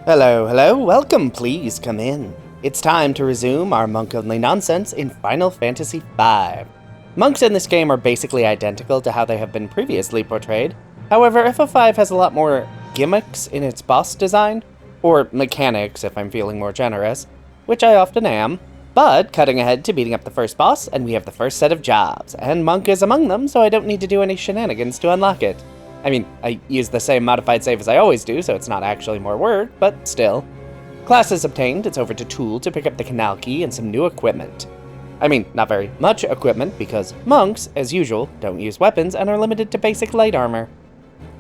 Hello, hello, welcome, please come in. It's time to resume our monk-only nonsense in Final Fantasy V. Monks in this game are basically identical to how they have been previously portrayed. However, FF5 has a lot more gimmicks in its boss design, or mechanics if I'm feeling more generous, which I often am. But cutting ahead to beating up the first boss, and we have the first set of jobs, and Monk is among them, so I don't need to do any shenanigans to unlock it. I mean, I use the same modified save as I always do, so it's not actually more work, but still. Class is obtained, it's over to Tool to pick up the canal key and some new equipment. I mean, not very much equipment, because monks, as usual, don't use weapons and are limited to basic light armor.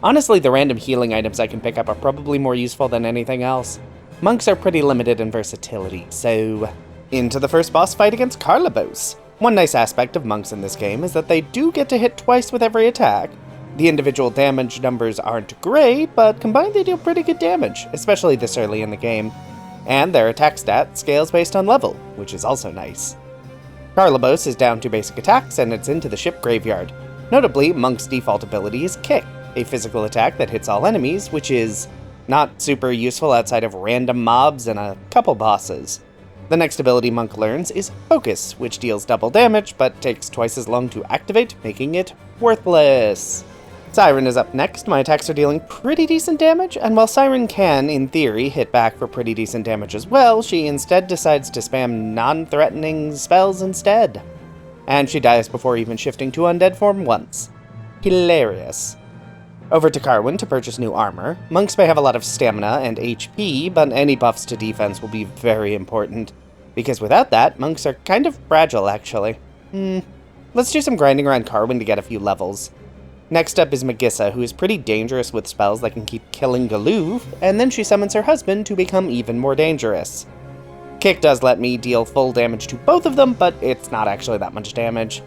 Honestly, the random healing items I can pick up are probably more useful than anything else. Monks are pretty limited in versatility, so into the first boss fight against Carlabos. One nice aspect of monks in this game is that they do get to hit twice with every attack. The individual damage numbers aren't great, but combined they deal pretty good damage, especially this early in the game. And their attack stat scales based on level, which is also nice. Carlabos is down to basic attacks, and it's into the ship graveyard. Notably, Monk's default ability is Kick, a physical attack that hits all enemies, which is not super useful outside of random mobs and a couple bosses. The next ability Monk learns is Focus, which deals double damage, but takes twice as long to activate, making it worthless. Siren is up next. My attacks are dealing pretty decent damage, and while Siren can, in theory, hit back for pretty decent damage as well, she instead decides to spam non-threatening spells instead. And she dies before even shifting to undead form once. Hilarious. Over to Carwin to purchase new armor. Monks may have a lot of stamina and HP, but any buffs to defense will be very important, because without that, monks are kind of fragile, actually. Let's do some grinding around Carwin to get a few levels. Next up is Magissa, who is pretty dangerous with spells that can keep killing Gulg, and then she summons her husband to become even more dangerous. Kick does let me deal full damage to both of them, but it's not actually that much damage.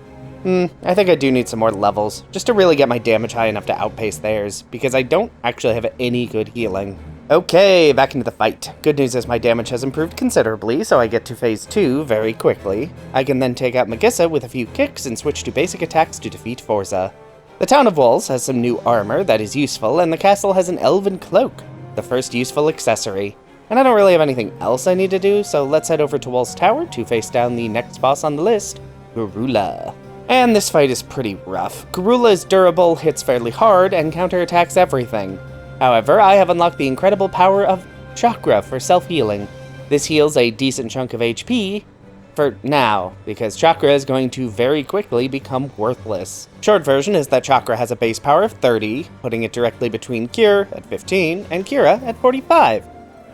I think I do need some more levels, just to really get my damage high enough to outpace theirs, because I don't actually have any good healing. Okay, back into the fight. Good news is my damage has improved considerably, so I get to phase 2 very quickly. I can then take out Magissa with a few kicks and switch to basic attacks to defeat Forza. The town of Walls has some new armor that is useful, and the castle has an elven cloak, the first useful accessory. And I don't really have anything else I need to do, so let's head over to Walls Tower to face down the next boss on the list, Garula. And this fight is pretty rough. Garula is durable, hits fairly hard, and counterattacks everything. However, I have unlocked the incredible power of Chakra for self-healing. This heals a decent chunk of HP, for now, because Chakra is going to very quickly become worthless. Short version is that Chakra has a base power of 30, putting it directly between Cure at 15 and Cura at 45.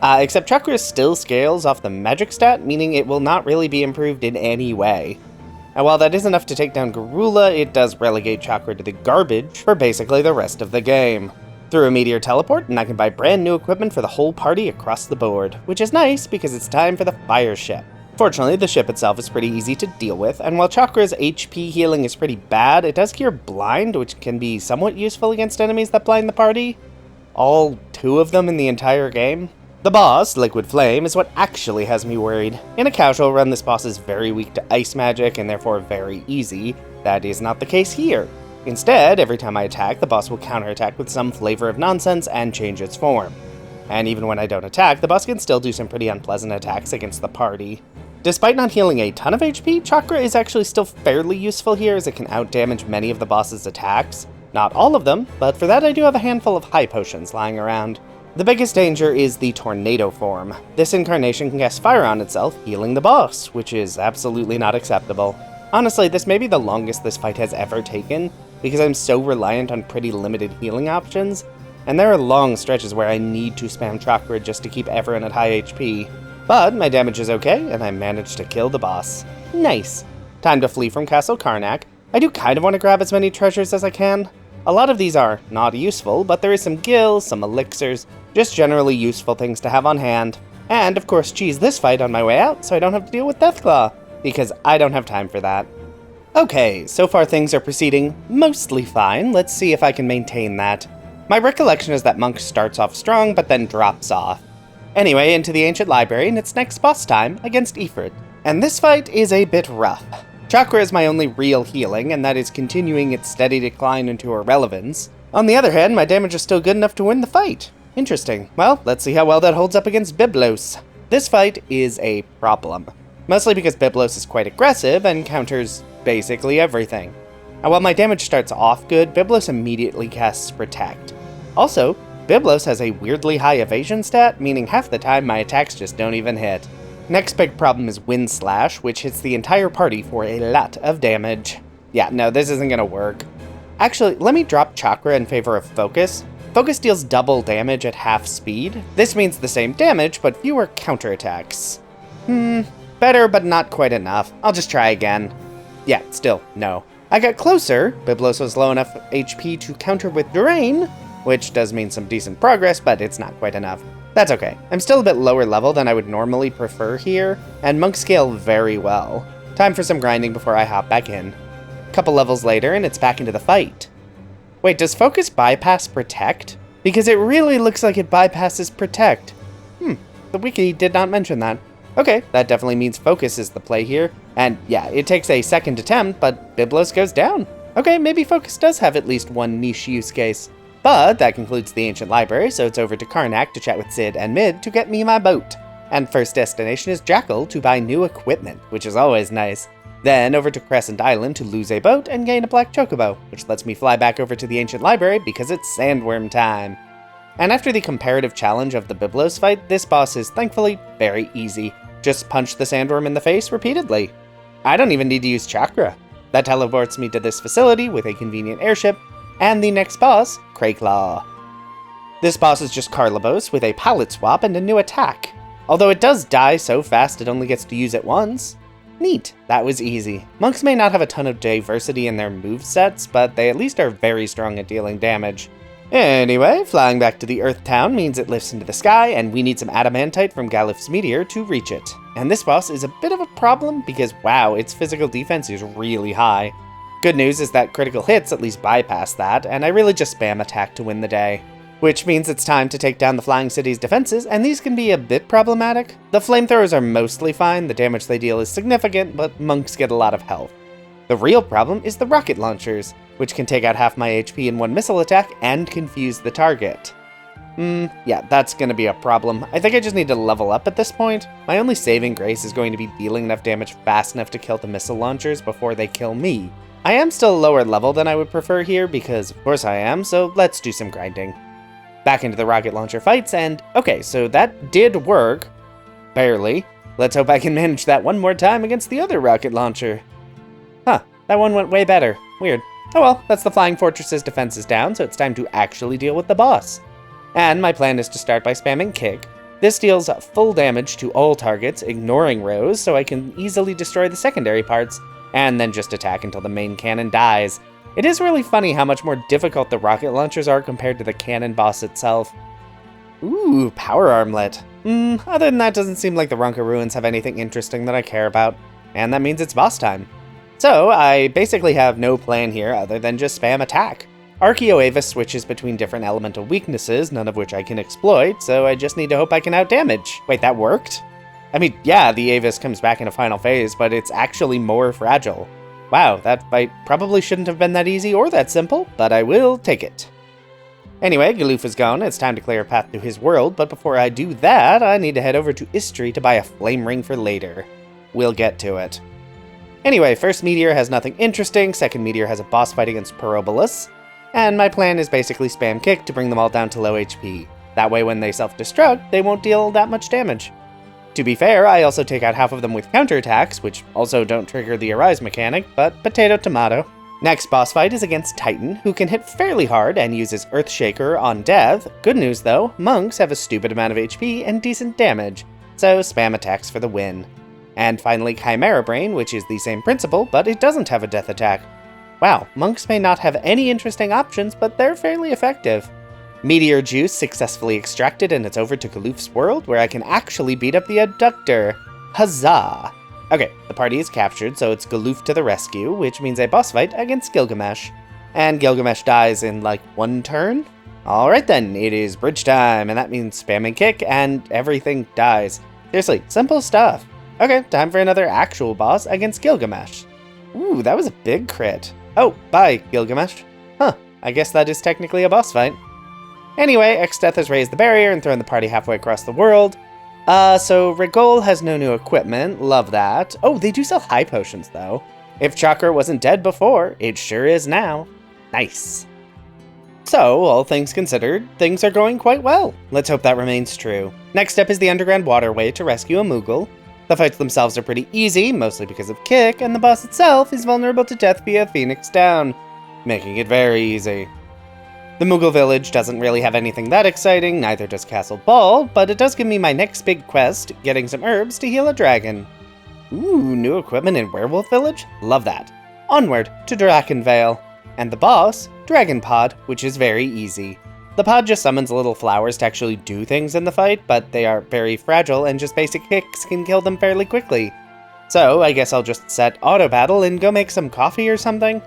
Except Chakra still scales off the magic stat, meaning it will not really be improved in any way. And while that is enough to take down Garula, it does relegate Chakra to the garbage for basically the rest of the game. Through a meteor teleport, and I can buy brand new equipment for the whole party across the board, which is nice because it's time for the fire ship. Fortunately, the ship itself is pretty easy to deal with, and while Chakra's HP healing is pretty bad, it does cure Blind, which can be somewhat useful against enemies that blind the party. All 2 of them in the entire game. The boss, Liquid Flame, is what actually has me worried. In a casual run, this boss is very weak to ice magic, and therefore very easy. That is not the case here. Instead, every time I attack, the boss will counterattack with some flavor of nonsense and change its form. And even when I don't attack, the boss can still do some pretty unpleasant attacks against the party. Despite not healing a ton of HP, Chakra is actually still fairly useful here, as it can outdamage many of the boss's attacks. Not all of them, but for that I do have a handful of high potions lying around. The biggest danger is the Tornado form. This incarnation can cast fire on itself, healing the boss, which is absolutely not acceptable. Honestly, this may be the longest this fight has ever taken, because I'm so reliant on pretty limited healing options, and there are long stretches where I need to spam Chakra just to keep everyone at high HP. But my damage is okay, and I managed to kill the boss. Nice. Time to flee from Castle Karnak. I do kind of want to grab as many treasures as I can. A lot of these are not useful, but there is some gills, some elixirs, just generally useful things to have on hand. And, of course, cheese this fight on my way out so I don't have to deal with Deathclaw, because I don't have time for that. Okay, so far things are proceeding mostly fine. Let's see if I can maintain that. My recollection is that Monk starts off strong, but then drops off. Anyway, into the Ancient Library, and it's next boss time against Ifrit. And this fight is a bit rough. Chakra is my only real healing, and that is continuing its steady decline into irrelevance. On the other hand, my damage is still good enough to win the fight. Interesting. Well, let's see how well that holds up against Byblos. This fight is a problem. Mostly because Byblos is quite aggressive and counters basically everything. And while my damage starts off good, Byblos immediately casts Protect. Also, Byblos has a weirdly high evasion stat, meaning half the time my attacks just don't even hit. Next big problem is Wind Slash, which hits the entire party for a lot of damage. Yeah, no, this isn't gonna work. Actually, let me drop Chakra in favor of Focus. Focus deals double damage at half speed. This means the same damage, but fewer counterattacks. Better, but not quite enough. I'll just try again. Yeah, still, no. I got closer. Byblos was low enough HP to counter with Drain, which does mean some decent progress, but it's not quite enough. That's okay. I'm still a bit lower level than I would normally prefer here, and monks scale very well. Time for some grinding before I hop back in. Couple levels later, and it's back into the fight. Wait, does Focus bypass Protect? Because it really looks like it bypasses Protect. The wiki did not mention that. Okay, that definitely means Focus is the play here. And yeah, it takes a second attempt, but Byblos goes down. Okay, maybe Focus does have at least one niche use case. But that concludes the Ancient Library, so it's over to Karnak to chat with Sid and Mid to get me my boat. And first destination is Jackal to buy new equipment, which is always nice. Then over to Crescent Island to lose a boat and gain a black chocobo, which lets me fly back over to the Ancient Library because it's sandworm time. And after the comparative challenge of the Byblos fight, this boss is thankfully very easy. Just punch the sandworm in the face repeatedly. I don't even need to use Chakra. That teleports me to this facility with a convenient airship, and the next boss, Crayclaw. This boss is just Carlibos with a palette swap and a new attack. Although it does die so fast it only gets to use it once. Neat, that was easy. Monks may not have a ton of diversity in their movesets, but they at least are very strong at dealing damage. Anyway, flying back to the Earth Town means it lifts into the sky, and we need some adamantite from Galif's meteor to reach it. And this boss is a bit of a problem because, wow, its physical defense is really high. Good news is that critical hits at least bypass that, and I really just spam attack to win the day. Which means it's time to take down the Flying City's defenses, and these can be a bit problematic. The flamethrowers are mostly fine, the damage they deal is significant, but monks get a lot of health. The real problem is the rocket launchers, which can take out half my HP in one missile attack and confuse the target. Yeah, that's gonna be a problem. I think I just need to level up at this point. My only saving grace is going to be dealing enough damage fast enough to kill the missile launchers before they kill me. I am still lower level than I would prefer here, because of course I am, so let's do some grinding. Back into the rocket launcher fights, and okay, so that did work. Barely. Let's hope I can manage that one more time against the other rocket launcher. Huh, that one went way better. Weird. Oh well, that's the Flying Fortress's defenses down, so it's time to actually deal with the boss. And my plan is to start by spamming Kick. This deals full damage to all targets, ignoring rows, so I can easily destroy the secondary parts, and then just attack until the main cannon dies. It is really funny how much more difficult the rocket launchers are compared to the cannon boss itself. Ooh, power armlet. Other than that, doesn't seem like the Ronka Ruins have anything interesting that I care about, and that means it's boss time. So, I basically have no plan here other than just spam attack. Archeo Avis switches between different elemental weaknesses, none of which I can exploit, so I just need to hope I can outdamage. Wait, that worked? I mean, yeah, the Avis comes back in a final phase, but it's actually more fragile. Wow, that fight probably shouldn't have been that easy or that simple, but I will take it. Anyway, Galuf is gone, it's time to clear a path to his world, but before I do that, I need to head over to Istri to buy a flame ring for later. We'll get to it. Anyway, first meteor has nothing interesting, second meteor has a boss fight against Perobolus, and my plan is basically spam Kick to bring them all down to low HP. That way when they self-destruct, they won't deal that much damage. To be fair, I also take out half of them with counterattacks, which also don't trigger the Arise mechanic, but potato-tomato. Next boss fight is against Titan, who can hit fairly hard and uses Earthshaker on death. Good news though, monks have a stupid amount of HP and decent damage, so spam attacks for the win. And finally Chimera Brain, which is the same principle, but it doesn't have a death attack. Wow, monks may not have any interesting options, but they're fairly effective. Meteor Juice successfully extracted, and it's over to Galuf's world, where I can actually beat up the Abductor. Huzzah! Okay, the party is captured, so it's Guluf to the rescue, which means a boss fight against Gilgamesh. And Gilgamesh dies in, like, one turn? Alright then, it is bridge time, and that means spamming Kick, and everything dies. Seriously, simple stuff. Okay, time for another actual boss against Gilgamesh. Ooh, that was a big crit. Oh, bye, Gilgamesh. Huh, I guess that is technically a boss fight. Anyway, Exdeath has raised the barrier and thrown the party halfway across the world. So Rigol has no new equipment, love that. Oh, they do sell high potions though. If Chakra wasn't dead before, it sure is now. Nice. So, all things considered, things are going quite well. Let's hope that remains true. Next up is the underground waterway to rescue a Moogle. The fights themselves are pretty easy, mostly because of Kick, and the boss itself is vulnerable to death via Phoenix Down, making it very easy. The Moogle village doesn't really have anything that exciting, neither does Castle Ball, but it does give me my next big quest, getting some herbs to heal a dragon. Ooh, new equipment in Werewolf Village? Love that. Onward to Drakenvale. And the boss, Dragon Pod, which is very easy. The pod just summons little flowers to actually do things in the fight, but they are very fragile and just basic kicks can kill them fairly quickly. So I guess I'll just set auto battle and go make some coffee or something.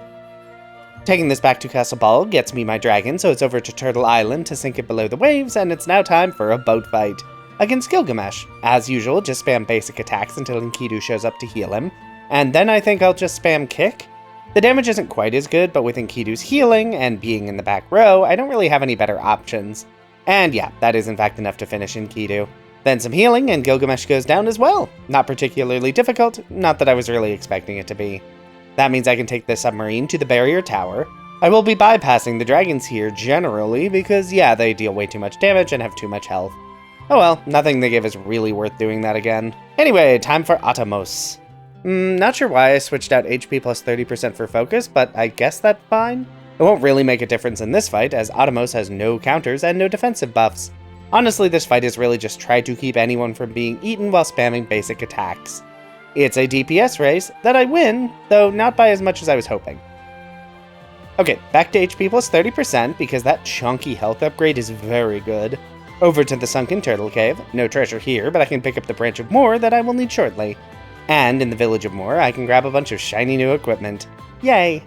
Taking this back to Castle Ball gets me my dragon, so it's over to Turtle Island to sink it below the waves, and it's now time for a boat fight. Against Gilgamesh. As usual, just spam basic attacks until Enkidu shows up to heal him, and then I think I'll just spam Kick. The damage isn't quite as good, but with Enkidu's healing and being in the back row, I don't really have any better options. And yeah, that is in fact enough to finish Enkidu. Then some healing and Gilgamesh goes down as well. Not particularly difficult, not that I was really expecting it to be. That means I can take the submarine to the barrier tower. I will be bypassing the dragons here generally because yeah, they deal way too much damage and have too much health. Oh well, nothing they give is really worth doing that again. Anyway, time for Atomos. Not sure why I switched out HP plus 30% for focus, but I guess that's fine. It won't really make a difference in this fight, as Atomos has no counters and no defensive buffs. Honestly, this fight is really just try to keep anyone from being eaten while spamming basic attacks. It's a DPS race that I win, though not by as much as I was hoping. Okay, back to HP plus 30% because that chunky health upgrade is very good. Over to the Sunken Turtle Cave. No treasure here, but I can pick up the Branch of Moor that I will need shortly. And in the Village of Moor, I can grab a bunch of shiny new equipment. Yay!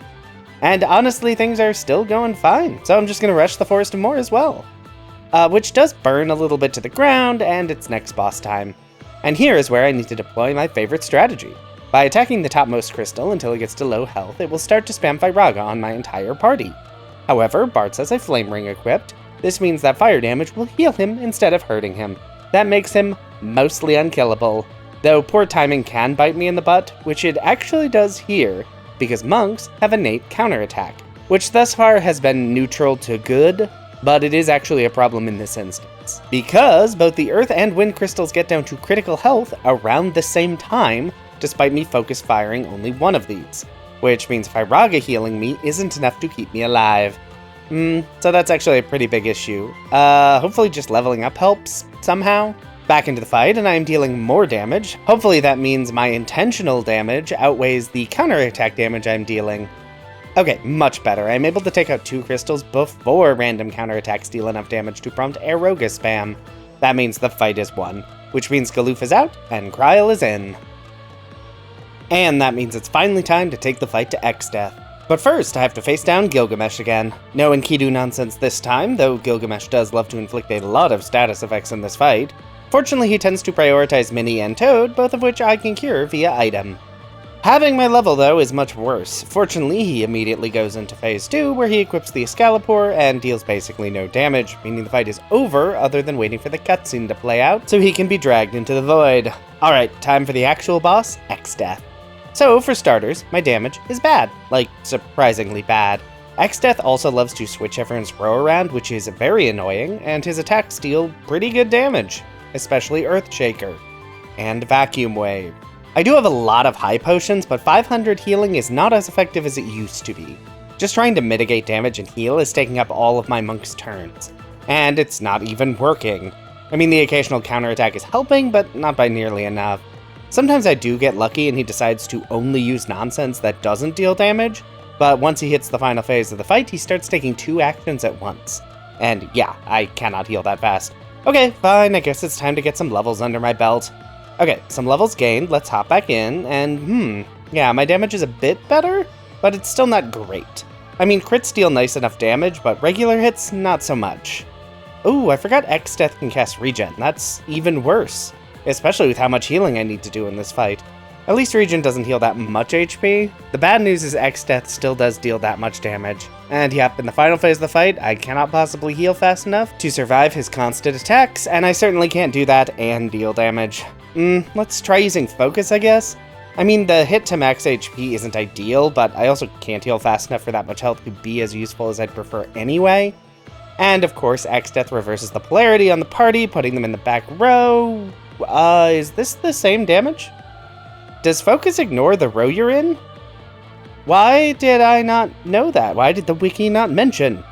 And honestly, things are still going fine, so I'm just gonna rush the Forest of Moor as well. Which does burn a little bit to the ground, and it's next boss time. And here is where I need to deploy my favorite strategy. By attacking the topmost crystal until it gets to low health, it will start to spam Firaga on my entire party. However, Bart has a Flame Ring equipped. This means that fire damage will heal him instead of hurting him. That makes him mostly unkillable. Though poor timing can bite me in the butt, which it actually does here, because monks have innate counterattack, which thus far has been neutral to good, but it is actually a problem in this instance. Because both the earth and wind crystals get down to critical health around the same time, despite me focus firing only one of these, which means Firaga healing me isn't enough to keep me alive. So that's actually a pretty big issue. Hopefully just leveling up helps somehow. Back into the fight, and I am dealing more damage. Hopefully that means my intentional damage outweighs the counterattack damage I'm dealing. Okay, much better. I'm able to take out 2 crystals before random counterattacks deal enough damage to prompt Aeroga spam. That means the fight is won, which means Galoof is out and Kryl is in. And that means it's finally time to take the fight to Exdeath. But first, I have to face down Gilgamesh again. No Enkidu nonsense this time, though Gilgamesh does love to inflict a lot of status effects in this fight. Fortunately, he tends to prioritize Minnie and Toad, both of which I can cure via item. Having my level, though, is much worse. Fortunately, he immediately goes into Phase 2, where he equips the Excalibur and deals basically no damage, meaning the fight is over other than waiting for the cutscene to play out, so he can be dragged into the void. Alright, time for the actual boss, Exdeath. So, for starters, my damage is bad. Like, surprisingly bad. Exdeath also loves to switch everyone's row around, which is very annoying, and his attacks deal pretty good damage. Especially Earthshaker, and Vacuum Wave. I do have a lot of high potions, but 500 healing is not as effective as it used to be. Just trying to mitigate damage and heal is taking up all of my monk's turns, and it's not even working. I mean, the occasional counterattack is helping, but not by nearly enough. Sometimes I do get lucky and he decides to only use nonsense that doesn't deal damage, but once he hits the final phase of the fight, he starts taking 2 actions at once. And yeah, I cannot heal that fast. Okay, fine, I guess it's time to get some levels under my belt. Okay, some levels gained, let's hop back in, and yeah, my damage is a bit better, but it's still not great. I mean, crits deal nice enough damage, but regular hits, not so much. Ooh, I forgot Exdeath can cast Regen, that's even worse. Especially with how much healing I need to do in this fight. At least Regen doesn't heal that much HP. The bad news is Exdeath still does deal that much damage. And yep, in the final phase of the fight, I cannot possibly heal fast enough to survive his constant attacks, and I certainly can't do that and deal damage. Let's try using Focus, I guess? I mean, the hit to max HP isn't ideal, but I also can't heal fast enough for that much health to be as useful as I'd prefer anyway. And of course, Exdeath reverses the polarity on the party, putting them in the back row. Is this the same damage? Does Focus ignore the row you're in? Why did I not know that? Why did the wiki not mention?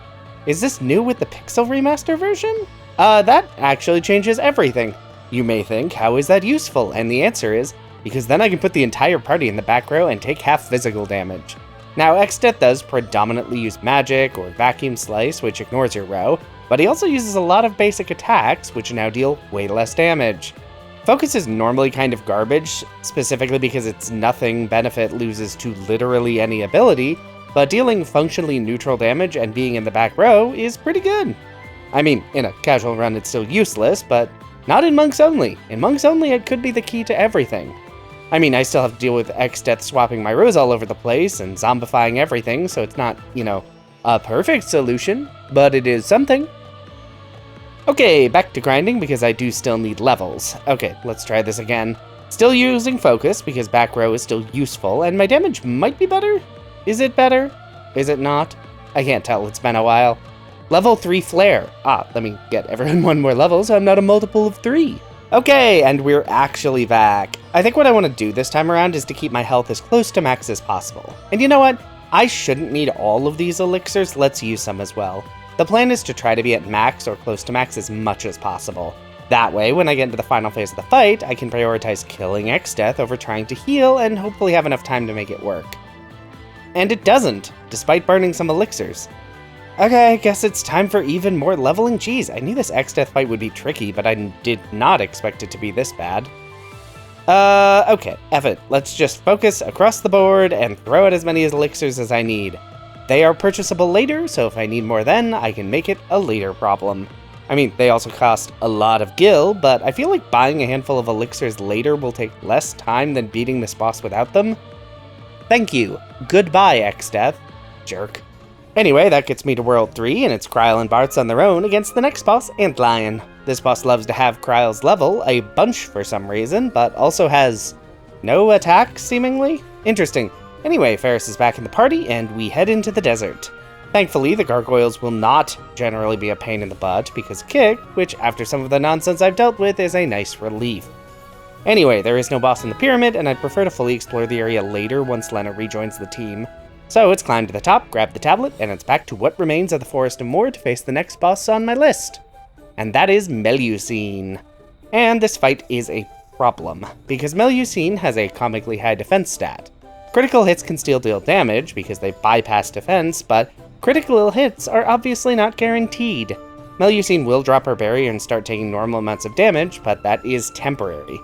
Is this new with the Pixel Remaster version? That actually changes everything. You may think, how is that useful? And the answer is, because then I can put the entire party in the back row and take half physical damage. Now, Exdeath does predominantly use Magic or Vacuum Slice, which ignores your row, but he also uses a lot of basic attacks, which now deal way less damage. Focus is normally kind of garbage, specifically because its nothing benefit loses to literally any ability, but dealing functionally neutral damage and being in the back row is pretty good. I mean, in a casual run it's still useless, but not in Monks Only. In Monks Only it could be the key to everything. I mean, I still have to deal with Exdeath swapping my rows all over the place and zombifying everything, so it's not, a perfect solution, but it is something. Okay, back to grinding because I do still need levels. Okay, let's try this again. Still using Focus because back row is still useful, and my damage might be better? Is it better? Is it not? I can't tell, it's been a while. Level 3 Flare. Let me get everyone one more level so I'm not a multiple of 3. Okay, and we're actually back. I think what I want to do this time around is to keep my health as close to max as possible. And you know what? I shouldn't need all of these elixirs, let's use some as well. The plan is to try to be at max or close to max as much as possible. That way, when I get into the final phase of the fight, I can prioritize killing Exdeath over trying to heal and hopefully have enough time to make it work. And it doesn't, despite burning some elixirs. Okay, I guess it's time for even more leveling. Jeez, I knew this Exdeath fight would be tricky, but I did not expect it to be this bad. Okay, F it. Let's just focus across the board and throw out as many elixirs as I need. They are purchasable later, so if I need more then, I can make it a later problem. I mean, they also cost a lot of gil, but I feel like buying a handful of elixirs later will take less time than beating this boss without them. Thank you. Goodbye, Exdeath. Jerk. Anyway, that gets me to World 3, and it's Kryl and Bartz on their own against the next boss, Antlion. This boss loves to have Kryl's level a bunch for some reason, but also has no attack, seemingly? Interesting. Anyway, Ferris is back in the party, and we head into the desert. Thankfully, the gargoyles will not generally be a pain in the butt, because Kick, which after some of the nonsense I've dealt with, is a nice relief. Anyway, there is no boss in the pyramid, and I'd prefer to fully explore the area later once Lena rejoins the team. So it's climb to the top, grab the tablet, and it's back to what remains of the Forest of Moor to face the next boss on my list. And that is Melusine. And this fight is a problem, because Melusine has a comically high defense stat. Critical hits can still deal damage because they bypass defense, but critical hits are obviously not guaranteed. Melusine will drop her barrier and start taking normal amounts of damage, but that is temporary.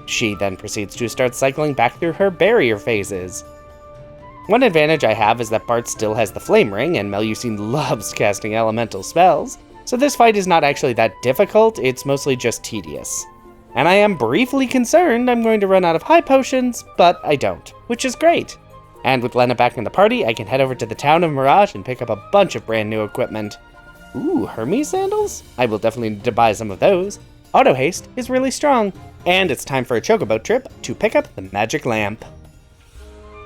She then proceeds to start cycling back through her barrier phases. One advantage I have is that Bart still has the Flame Ring, and Melusine loves casting elemental spells, so this fight is not actually that difficult, it's mostly just tedious. And I am briefly concerned I'm going to run out of high potions, but I don't, which is great. And with Lena back in the party, I can head over to the town of Mirage and pick up a bunch of brand new equipment. Ooh, Hermes sandals? I will definitely need to buy some of those. Auto haste is really strong. And it's time for a chocobo trip to pick up the magic lamp.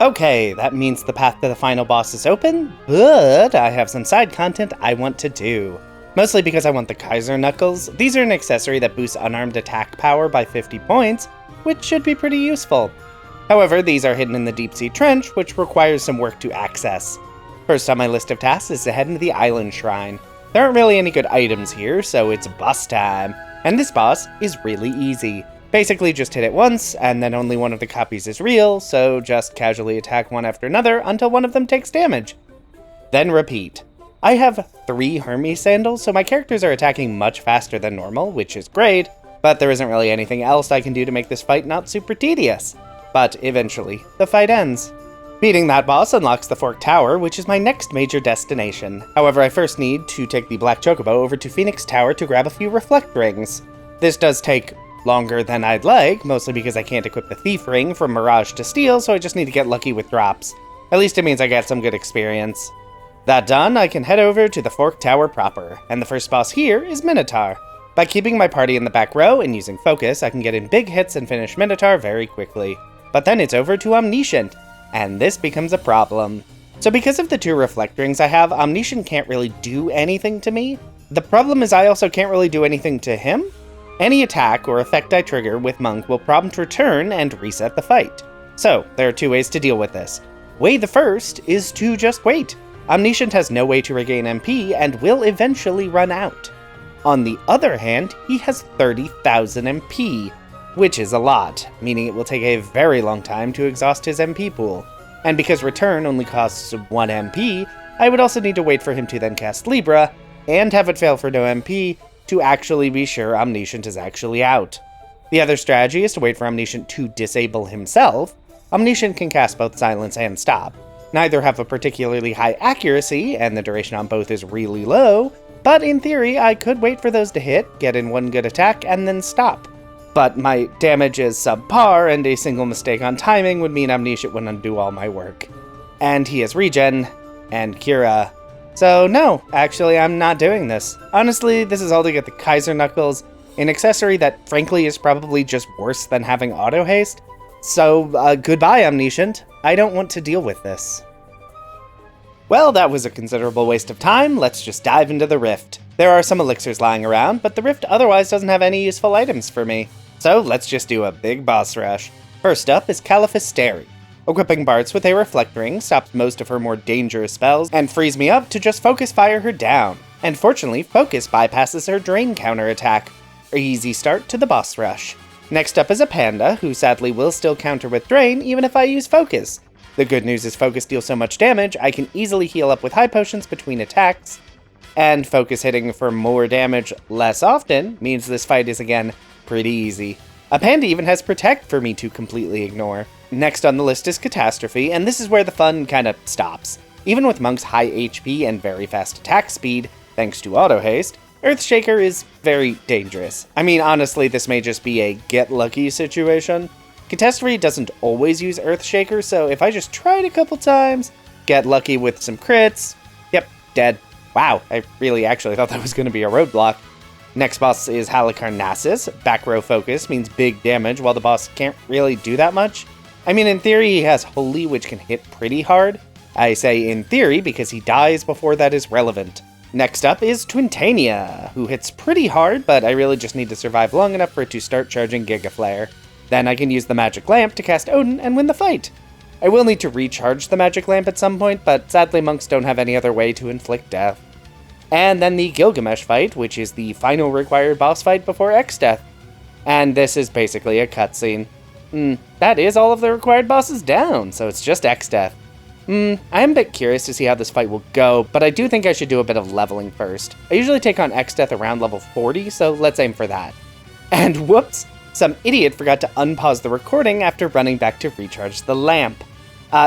Okay, that means the path to the final boss is open, but I have some side content I want to do. Mostly because I want the Kaiser Knuckles. These are an accessory that boosts unarmed attack power by 50 points, which should be pretty useful. However, these are hidden in the Deep Sea Trench, which requires some work to access. First on my list of tasks is to head into the Island Shrine. There aren't really any good items here, so it's boss time. And this boss is really easy. Basically just hit it once, and then only one of the copies is real, so just casually attack one after another until one of them takes damage. Then repeat. I have 3 Hermes sandals, so my characters are attacking much faster than normal, which is great, but there isn't really anything else I can do to make this fight not super tedious. But eventually, the fight ends. Beating that boss unlocks the Fork Tower, which is my next major destination. However, I first need to take the Black Chocobo over to Phoenix Tower to grab a few Reflect Rings. This does take longer than I'd like, mostly because I can't equip the Thief Ring from Mirage to Steel, so I just need to get lucky with drops. At least it means I get some good experience. That done, I can head over to the Fork Tower proper, and the first boss here is Minotaur. By keeping my party in the back row and using focus, I can get in big hits and finish Minotaur very quickly. But then it's over to Omniscient, and this becomes a problem. So because of the 2 Reflect Rings I have, Omniscient can't really do anything to me. The problem is I also can't really do anything to him. Any attack or effect I trigger with Monk will prompt return and reset the fight. So there are 2 ways to deal with this. Way the first is to just wait. Omniscient has no way to regain MP and will eventually run out. On the other hand, he has 30,000 MP, which is a lot, meaning it will take a very long time to exhaust his MP pool. And because return only costs 1 MP, I would also need to wait for him to then cast Libra, and have it fail for no MP, to actually be sure Omniscient is actually out. The other strategy is to wait for Omniscient to disable himself. Omniscient can cast both Silence and Stop. Neither have a particularly high accuracy, and the duration on both is really low, but in theory I could wait for those to hit, get in 1 good attack, and then stop. But my damage is subpar, and a single mistake on timing would mean Omniscient would undo all my work. And he has regen, and Cura. So no, actually I'm not doing this. Honestly, this is all to get the Kaiser Knuckles, an accessory that frankly is probably just worse than having auto haste. So goodbye Omniscient, I don't want to deal with this. Well, that was a considerable waste of time, let's just dive into the Rift. There are some elixirs lying around, but the Rift otherwise doesn't have any useful items for me. So let's just do a big boss rush. First up is Califisteri. Equipping Bartz with a Reflect Ring stops most of her more dangerous spells, and frees me up to just Focus Fire her down. And fortunately, Focus bypasses her Drain counterattack. Easy start to the boss rush. Next up is a Panda, who sadly will still counter with Drain even if I use Focus. The good news is Focus deals so much damage, I can easily heal up with high potions between attacks, and Focus hitting for more damage less often means this fight is again pretty easy. A Panda even has Protect for me to completely ignore. Next on the list is Catastrophe, and this is where the fun kinda stops. Even with Monk's high HP and very fast attack speed, thanks to auto haste, Earthshaker is very dangerous. I mean, honestly, this may just be a get lucky situation. Catastrophe doesn't always use Earthshaker, so if I just try it a couple times, get lucky with some crits, yep, dead. Wow, I really actually thought that was going to be a roadblock. Next boss is Halicarnassus. Back row focus means big damage, while the boss can't really do that much. I mean, in theory, he has Holy, which can hit pretty hard. I say in theory because he dies before that is relevant. Next up is Twintania, who hits pretty hard, but I really just need to survive long enough for it to start charging Giga Flare. Then I can use the Magic Lamp to cast Odin and win the fight. I will need to recharge the Magic Lamp at some point, but sadly monks don't have any other way to inflict death. And then the Gilgamesh fight, which is the final required boss fight before Exdeath. And this is basically a cutscene. That is all of the required bosses down, so it's just Exdeath. I am a bit curious to see how this fight will go, but I do think I should do a bit of leveling first. I usually take on Exdeath around level 40, so let's aim for that. And whoops! Some idiot forgot to unpause the recording after running back to recharge the lamp.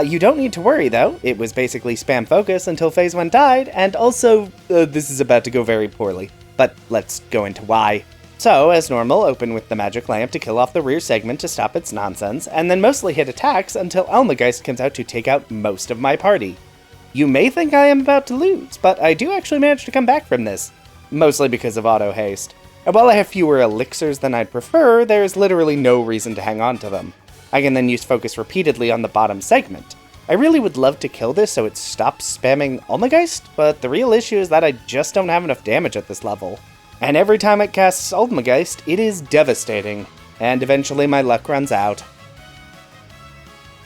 You don't need to worry though, it was basically spam focus until phase 1 died, and also, this is about to go very poorly. But let's go into why. So, as normal, open with the Magic Lamp to kill off the rear segment to stop its nonsense, and then mostly hit attacks until Almageist comes out to take out most of my party. You may think I am about to lose, but I do actually manage to come back from this, mostly because of auto haste. And while I have fewer elixirs than I'd prefer, there is literally no reason to hang on to them. I can then use focus repeatedly on the bottom segment. I really would love to kill this so it stops spamming Almageist, but the real issue is that I just don't have enough damage at this level. And every time it casts Almageist, it is devastating, and eventually my luck runs out.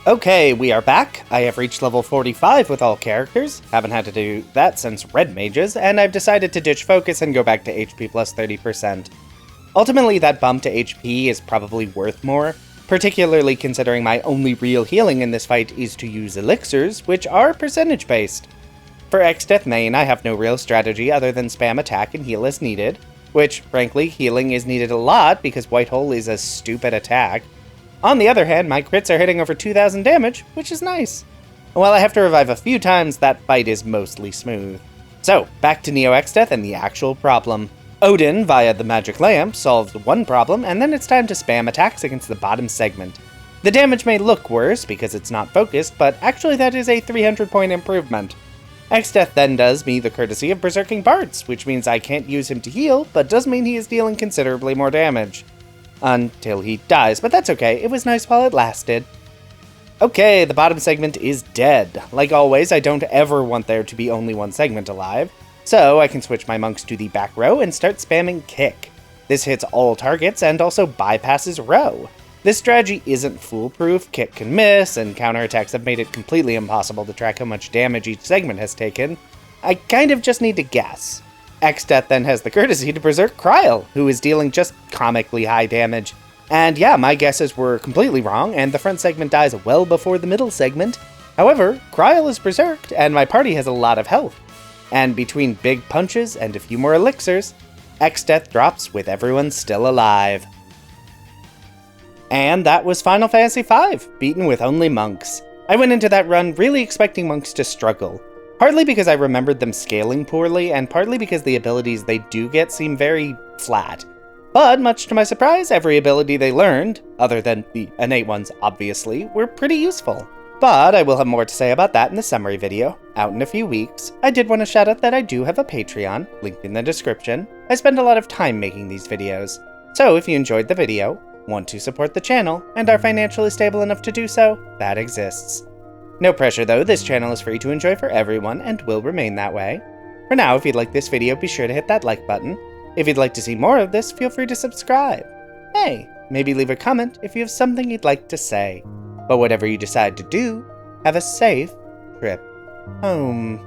Okay, we are back. I have reached level 45 with all characters, haven't had to do that since Red Mages, and I've decided to ditch focus and go back to HP plus 30%. Ultimately, that bump to HP is probably worth more, particularly considering my only real healing in this fight is to use elixirs, which are percentage based. For Exdeath main, I have no real strategy other than spam attack and heal as needed, which, frankly, healing is needed a lot because White Hole is a stupid attack. On the other hand, my crits are hitting over 2,000 damage, which is nice. And while I have to revive a few times, that fight is mostly smooth. So, back to Neo Exdeath and the actual problem. Odin, via the magic lamp, solves one problem, and then it's time to spam attacks against the bottom segment. The damage may look worse because it's not focused, but actually that is a 300-point improvement. Exdeath then does me the courtesy of berserking Bards, which means I can't use him to heal, but does mean he is dealing considerably more damage. Until he dies, but that's okay, it was nice while it lasted. Okay, the bottom segment is dead. Like always, I don't ever want there to be only one segment alive, so I can switch my monks to the back row and start spamming Kick. This hits all targets and also bypasses row. This strategy isn't foolproof, Kick can miss, and counterattacks have made it completely impossible to track how much damage each segment has taken. I kind of just need to guess. Exdeath then has the courtesy to berserk Kryl, who is dealing just comically high damage. And yeah, my guesses were completely wrong, and the front segment dies well before the middle segment. However, Kryl is berserked, and my party has a lot of health. And between big punches and a few more elixirs, Exdeath drops with everyone still alive. And that was Final Fantasy V, beaten with only monks. I went into that run really expecting monks to struggle, partly because I remembered them scaling poorly, and partly because the abilities they do get seem very flat. But much to my surprise, every ability they learned, other than the innate ones obviously, were pretty useful. But I will have more to say about that in the summary video, out in a few weeks. I did want to shout out that I do have a Patreon, linked in the description. I spend a lot of time making these videos, so if you enjoyed the video, want to support the channel, and are financially stable enough to do so, that exists. No pressure though, this channel is free to enjoy for everyone, and will remain that way. For now, if you'd like this video, be sure to hit that like button. If you'd like to see more of this, feel free to subscribe. Hey, maybe leave a comment if you have something you'd like to say. But whatever you decide to do, have a safe trip home.